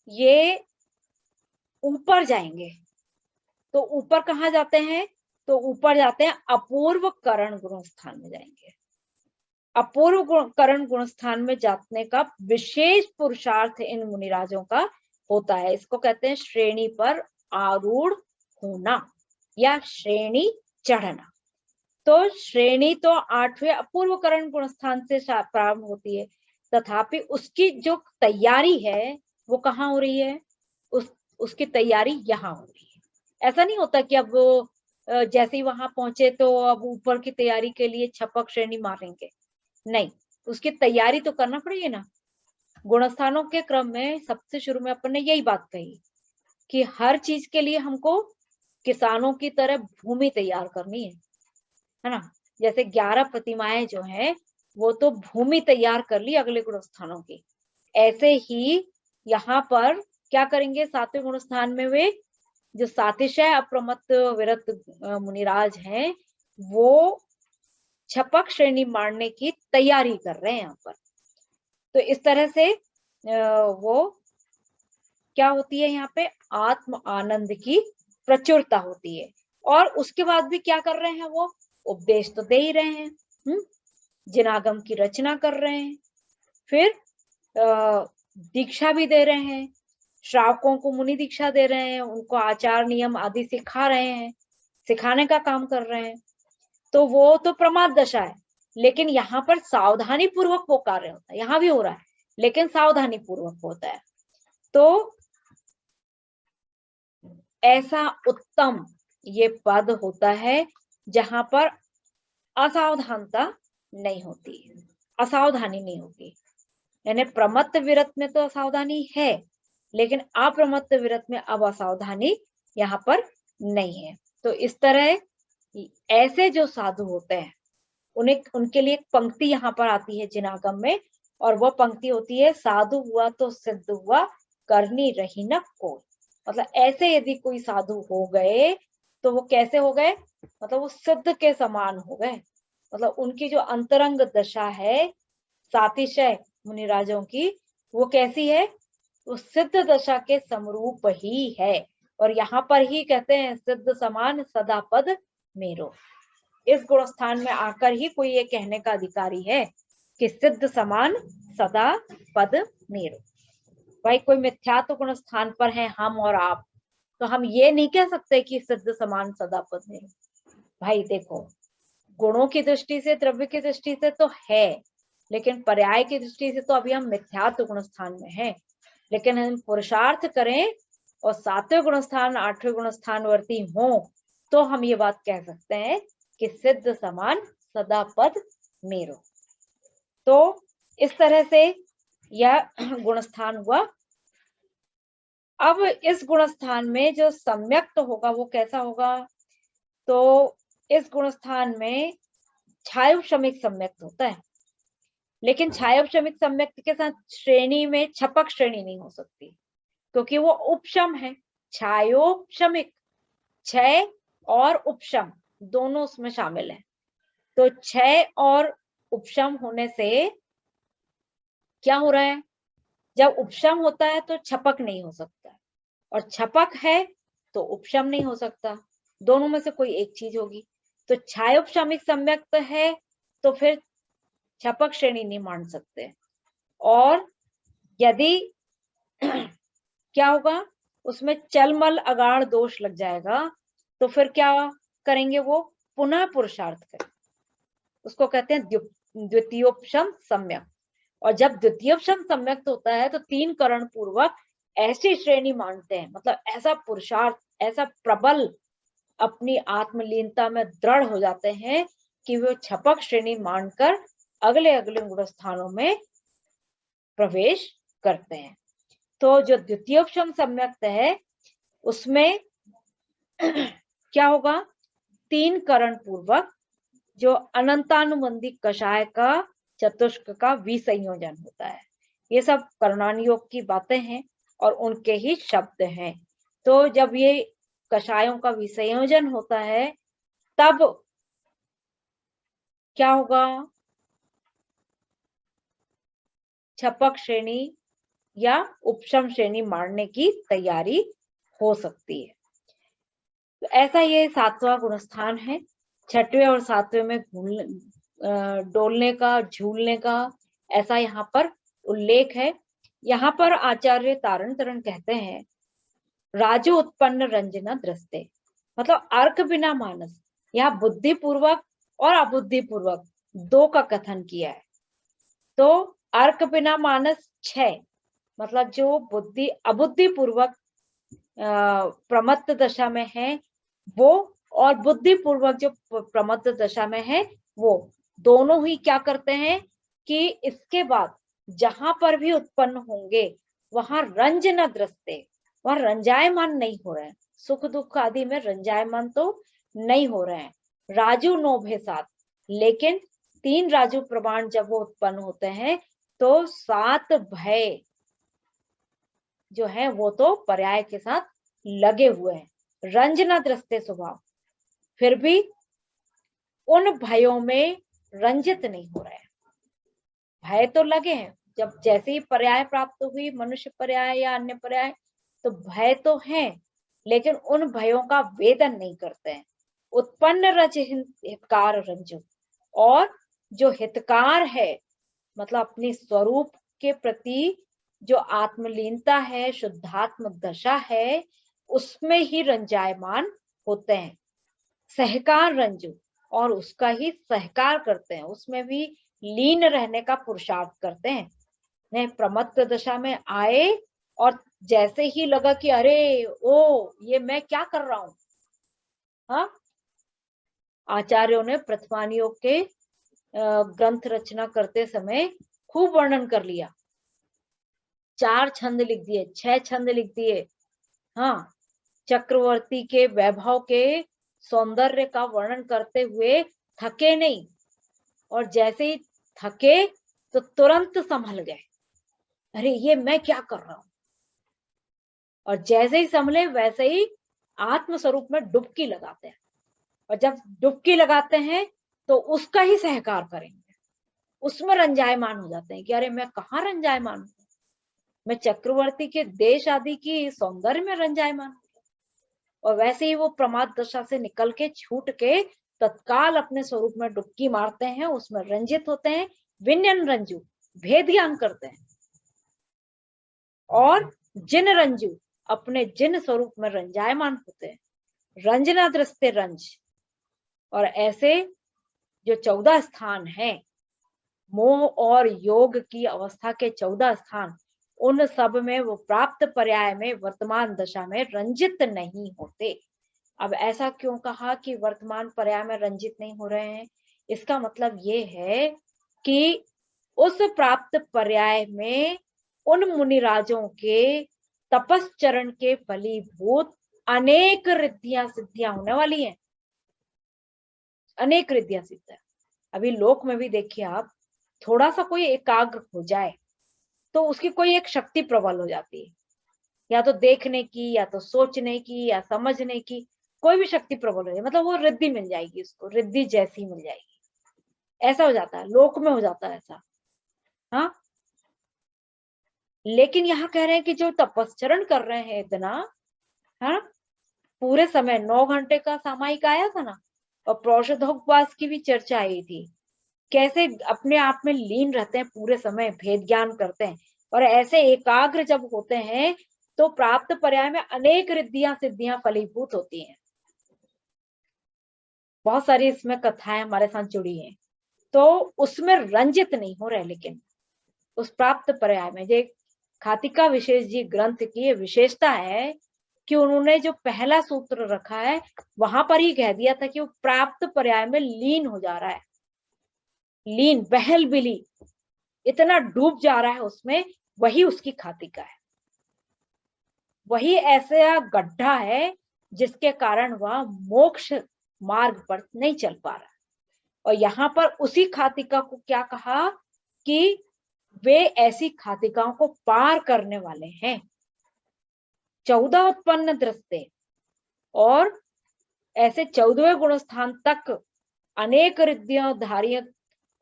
ये ऊपर जाएंगे। तो ऊपर कहाँ जाते हैं, तो ऊपर जाते हैं अपूर्व करण गुण स्थान में जाएंगे। अपूर्व करण गुण स्थान में जाने का विशेष पुरुषार्थ इन मुनिराजों का होता है। इसको कहते हैं श्रेणी पर आरूढ़ होना या श्रेणी चढ़ना। तो श्रेणी तो 8वें अपूर्वकरण गुण स्थान से प्रारंभ होती है, तथापि उसकी जो तैयारी है वो कहाँ हो रही है, उसकी तैयारी यहाँ हो रही है। ऐसा नहीं होता कि अब वो जैसे ही वहां पहुंचे तो अब ऊपर की तैयारी के लिए छपक श्रेणी मारेंगे, नहीं, उसकी तैयारी तो करना पड़ेगी ना। गुणस्थानों के क्रम में सबसे शुरू में अपन ने यही बात कही कि हर चीज के लिए हमको किसानों की तरह भूमि तैयार करनी है ना। जैसे 11 प्रतिमाएं जो हैं वो तो भूमि तैयार कर ली अगले गुणस्थानों की, ऐसे ही यहाँ पर क्या करेंगे, 7वें गुणस्थान में वे जो सातिशय अप्रमत्त विरत मुनिराज हैं वो छपक श्रेणी मारने की तैयारी कर रहे हैं यहाँ पर। तो इस तरह से वो क्या होती है, यहाँ पे आत्म आनंद की प्रचुरता होती है। और उसके बाद भी क्या कर रहे हैं, वो उपदेश तो दे ही रहे हैं, जिनागम की रचना कर रहे हैं, फिर दीक्षा भी दे रहे हैं, श्रावकों को मुनि दीक्षा दे रहे हैं, उनको आचार नियम आदि सिखा रहे हैं, सिखाने का काम कर रहे हैं। तो वो तो प्रमाद दशा है, लेकिन यहाँ पर सावधानी पूर्वक वो कार्य होता है। यहाँ भी हो रहा है लेकिन सावधानी पूर्वक होता है। तो ऐसा उत्तम ये पद होता है जहां पर असावधानता नहीं होती, असावधानी नहीं होती। यानी प्रमत्त विरत में तो असावधानी है, लेकिन अप्रमत्त विरत में अब असावधानी यहाँ पर नहीं है। तो इस तरह ऐसे जो साधु होते हैं उन्हें, उनके लिए एक पंक्ति यहाँ पर आती है जिनागम में, और वो पंक्ति होती है, साधु हुआ तो सिद्ध हुआ, करनी रही न कोई। मतलब ऐसे यदि कोई साधु हो गए तो वो कैसे हो गए, मतलब वो सिद्ध के समान हो गए। मतलब उनकी जो अंतरंग दशा है सातिशय मुनिराजों की, वो कैसी है, वो सिद्ध दशा के समरूप ही है। और यहाँ पर ही कहते हैं सिद्ध समान सदा पद मेरो। इस गुणस्थान में आकर ही कोई ये कहने का अधिकारी है कि सिद्ध समान सदा पद मेरो। भाई कोई मिथ्यात्व गुण स्थान पर है हम और आप, तो हम ये नहीं कह सकते कि सिद्ध समान सदा पद मेरो। भाई देखो, गुणों की दृष्टि से, द्रव्य की दृष्टि से तो है, लेकिन पर्याय की दृष्टि से तो अभी हम मिथ्यात्व गुण स्थान में हैं। लेकिन हम पुरुषार्थ करें और 7वें गुण स्थान 8वें गुण स्थान वर्ती हो तो हम ये बात कह सकते हैं कि सिद्ध समान सदा पद मेरो। तो इस तरह से यह गुणस्थान हुआ। अब इस गुणस्थान में जो सम्यक्त होगा वो कैसा होगा, तो इस गुणस्थान में छायोपशमिक सम्यक्त होता है, लेकिन छायोपशमिक सम्यक्त के साथ श्रेणी में छपक श्रेणी नहीं हो सकती, क्योंकि वो उपशम है। छायोपशमिक, क्षय और उपशम दोनों उसमें शामिल है। तो क्षय और उपशम होने से क्या हो रहा है, जब उपशम होता है तो छपक नहीं हो सकता, और छपक है तो उपशम नहीं हो सकता, दोनों में से कोई एक चीज होगी। तो छायोपशमिक सम्यक्त है तो फिर छपक श्रेणी नहीं मान सकते। और यदि क्या होगा, उसमें चलमल अगाढ़ दोष लग जाएगा, तो फिर क्या करेंगे, वो पुनः पुरुषार्थ करें, उसको कहते हैं द्वितीयोपशम सम्यक। और जब द्वितीयोपशम सम्यक होता है तो 3 करण पूर्वक ऐसी श्रेणी मानते हैं, मतलब ऐसा पुरुषार्थ, ऐसा प्रबल अपनी आत्मलीनता में दृढ़ हो जाते हैं कि वो छपक श्रेणी मानकर अगले अगले गुणस्थानों में प्रवेश करते हैं। तो जो द्वितीयोपशम सम्यक्त है उसमें क्या होगा, 3 करण पूर्वक जो अनंतानुबंधी कषाय का चतुष्क का विसंयोजन होता है। ये सब कर्णानुयोग की बातें हैं और उनके ही शब्द हैं। तो जब ये कषायों का विसंयोजन होता है तब क्या होगा, छपक श्रेणी या उपशम श्रेणी मारने की तैयारी हो सकती है। तो ऐसा ये 7वां गुणस्थान है। 6वें और 7वें में डोलने का, झूलने का ऐसा यहाँ पर उल्लेख है। यहाँ पर आचार्य तारण तरण कहते हैं राजो उत्पन्न रंजना दृष्टे, मतलब अर्क बिना मानस, यहाँ बुद्धि पूर्वक और अबुद्धि पूर्वक दो का कथन किया है। तो अर्क बिना मानस 6, मतलब जो बुद्धि अबुद्धि पूर्वक प्रमत्त दशा में है वो, और बुद्धि पूर्वक जो प्रमत्त दशा में है वो, दोनों ही क्या करते हैं कि इसके बाद जहां पर भी उत्पन्न होंगे वहां रंज न दृष्टे, वहां रंजायमान नहीं हो रहे हैं, सुख दुख आदि में रंजायमान तो नहीं हो रहे हैं। राजू नोभे साथ, लेकिन 3 राजू प्रमाण जब वो उत्पन्न होते हैं तो 7 भय जो है वो तो पर्याय के साथ लगे हुए हैं। रंजना दृष्टे स्वभाव, फिर भी उन भयों में रंजित नहीं हो रहे हैं। भय तो लगे हैं, जब जैसे ही पर्याय प्राप्त हुई, मनुष्य पर्याय या अन्य पर्याय, तो भय तो है, लेकिन उन भयों का वेदन नहीं करते हैं। उत्पन्न रज हितकार रंजु, और जो हितकार है मतलब अपनी स्वरूप के प्रति जो आत्मलीनता है, शुद्धात्म दशा है, उसमें ही रंजायमान होते हैं। सहकार रंजु, और उसका ही सहकार करते हैं, उसमें भी लीन रहने का पुरुषार्थ करते हैं। ने प्रमत्त दशा में आए और जैसे ही लगा कि अरे ओ ये मैं क्या कर रहा हूं, हाँ, आचार्यों ने प्रथमानियों के ग्रंथ रचना करते समय खूब वर्णन कर लिया। 4 छंद लिख दिए, 6 छंद लिख दिए, हाँ, चक्रवर्ती के वैभव के सौंदर्य का वर्णन करते हुए थके नहीं, और जैसे ही थके तो तुरंत संभल गए, अरे ये मैं क्या कर रहा हूं, और जैसे ही संभले वैसे ही आत्म स्वरूप में डुबकी लगाते हैं, और जब डुबकी लगाते हैं तो उसका ही सहकार करेंगे, उसमें रंजायमान हो जाते हैं कि अरे मैं कहाँ रंजायमान हूं, मैं चक्रवर्ती के देश आदि की सौंदर्य में रंजायमान हूं। और वैसे ही वो प्रमाद दशा से निकल के छूट के तत्काल अपने स्वरूप में डुबकी मारते हैं, उसमें रंजित होते हैं, विनयन रंजू, भेद ज्ञान करते हैं, और जिन रंजू अपने जिन स्वरूप में रंजायमान होते हैं, रंजना दृष्टे रंज। और ऐसे जो 14 स्थान है, मोह और योग की अवस्था के 14 स्थान, उन सब में वो प्राप्त पर्याय में वर्तमान दशा में रंजित नहीं होते। अब ऐसा क्यों कहा कि वर्तमान पर्याय में रंजित नहीं हो रहे हैं? इसका मतलब ये है कि उस प्राप्त पर्याय में उन मुनिराजों के तपस्चरण के फलीभूत अनेक रिद्धियां सिद्धियां होने वाली हैं, अनेक रिद्धियां सिद्ध है। अभी लोक में भी देखिए आप, थोड़ा सा कोई एकाग्र हो जाए तो उसकी कोई एक शक्ति प्रबल हो जाती है, या तो देखने की, या तो सोचने की, या समझने की, कोई भी शक्ति प्रबल हो जाए, मतलब वो रिद्धि मिल जाएगी, उसको रिद्धि जैसी मिल जाएगी, ऐसा हो जाता है, लोक में हो जाता है ऐसा, हाँ। लेकिन यहाँ कह रहे हैं कि जो तपस्चरण कर रहे हैं इतना, हाँ, पूरे समय 9 घंटे का सामायिक आया था ना, और प्रोषधोपवास की भी चर्चा आई थी, कैसे अपने आप में लीन रहते हैं, पूरे समय भेद ज्ञान करते हैं, और ऐसे एकाग्र जब होते हैं तो प्राप्त पर्याय में अनेक रिद्धियां सिद्धियां फलीभूत होती हैं। बहुत सारी इसमें कथाएं हमारे साथ जुड़ी हैं, तो उसमें रंजित नहीं हो रहे, लेकिन उस प्राप्त पर्याय में जो खातिका विशेष जी ग्रंथ की ये विशेषता है कि उन्होंने जो पहला सूत्र रखा है वहां पर ही कह दिया था कि वो प्राप्त पर्याय में लीन हो जा रहा है, लीन बहल बिली, इतना डूब जा रहा है उसमें, वही उसकी खातिका है, वही ऐसा गड्ढा है जिसके कारण वह मोक्ष मार्ग पर नहीं चल पा रहा। और यहाँ पर उसी खातिका को क्या कहा कि वे ऐसी खातिकाओं को पार करने वाले हैं। 14 उत्पन्न दृष्टे, और ऐसे 14वें गुण स्थान तक अनेक रिद्धियों धारी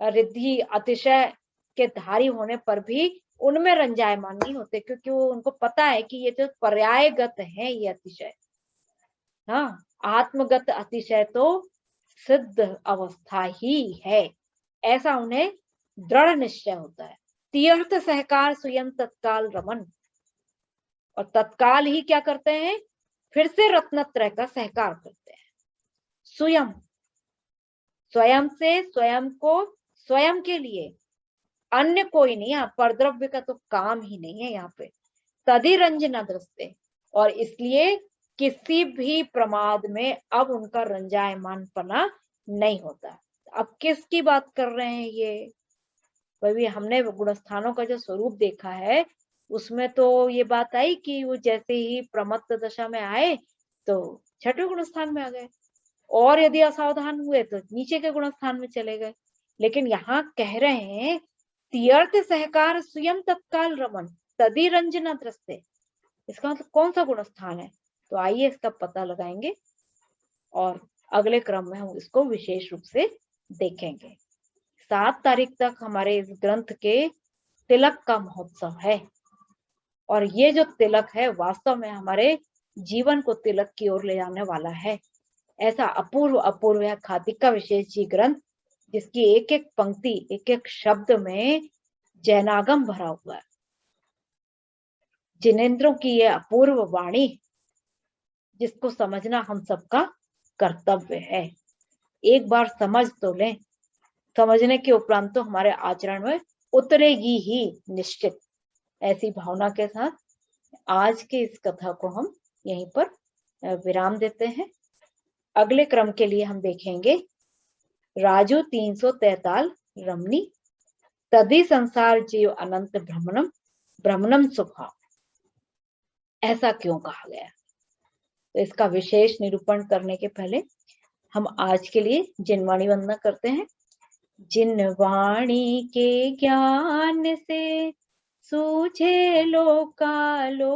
रिद्धि अतिशय के धारी होने पर भी उनमें रंजायमान नहीं होते, क्योंकि वो उनको पता है कि ये तो पर्यायगत है, ये अतिशय, हाँ, आत्मगत अतिशय तो सिद्ध अवस्था ही है, ऐसा उन्हें दृढ़ निश्चय होता है। तीर्थ सहकार स्वयं तत्काल रमन, और तत्काल ही क्या करते हैं, फिर से रत्नत्रय का सहकार करते हैं। स्वयं, स्वयं से, स्वयं को, स्वयं के लिए, अन्य कोई नहीं, यहाँ परद्रव्य का तो काम ही नहीं है यहाँ पे। तदि रंजना दृष्टे, और इसलिए किसी भी प्रमाद में अब उनका रंजायमानपना नहीं होता। अब किसकी बात कर रहे हैं ये, भाई हमने गुणस्थानों का जो स्वरूप देखा है उसमें तो ये बात आई कि वो जैसे ही प्रमत्त दशा में आए तो छठवें गुणस्थान में आ गए, और यदि असावधान हुए तो नीचे के गुणस्थान में चले गए। लेकिन यहाँ कह रहे हैं तीर्थ सहकार स्वयं तत्काल रमन तदि रंजना दृष्टे, इसका मतलब कौन सा गुणस्थान है, तो आइए इसका पता लगाएंगे और अगले क्रम में हम इसको विशेष रूप से देखेंगे। 7 तारीख तक हमारे इस ग्रंथ के तिलक का महोत्सव है, और ये जो तिलक है वास्तव में हमारे जीवन को तिलक की ओर ले जाने वाला है। ऐसा अपूर्व अपूर्व है खातिका विशेष जी ग्रंथ, जिसकी एक एक पंक्ति, एक एक शब्द में जैनागम भरा हुआ है। जिनेंद्रों की ये अपूर्व वाणी, जिसको समझना हम सबका कर्तव्य है। एक बार समझ तो लें, समझने के उपरांत तो हमारे आचरण में उतरेगी ही निश्चित। ऐसी भावना के साथ आज की इस कथा को हम यहीं पर विराम देते हैं। अगले क्रम के लिए हम देखेंगे राजू 343 रमणी तदि संसार जीव अनंत भ्रमणम भ्रमणम स्वभाव, ऐसा क्यों कहा गया। तो इसका विशेष निरूपण करने के पहले हम आज के लिए जिनवाणी वंदना करते हैं। जिनवाणी के ज्ञान से सूझे लोकालो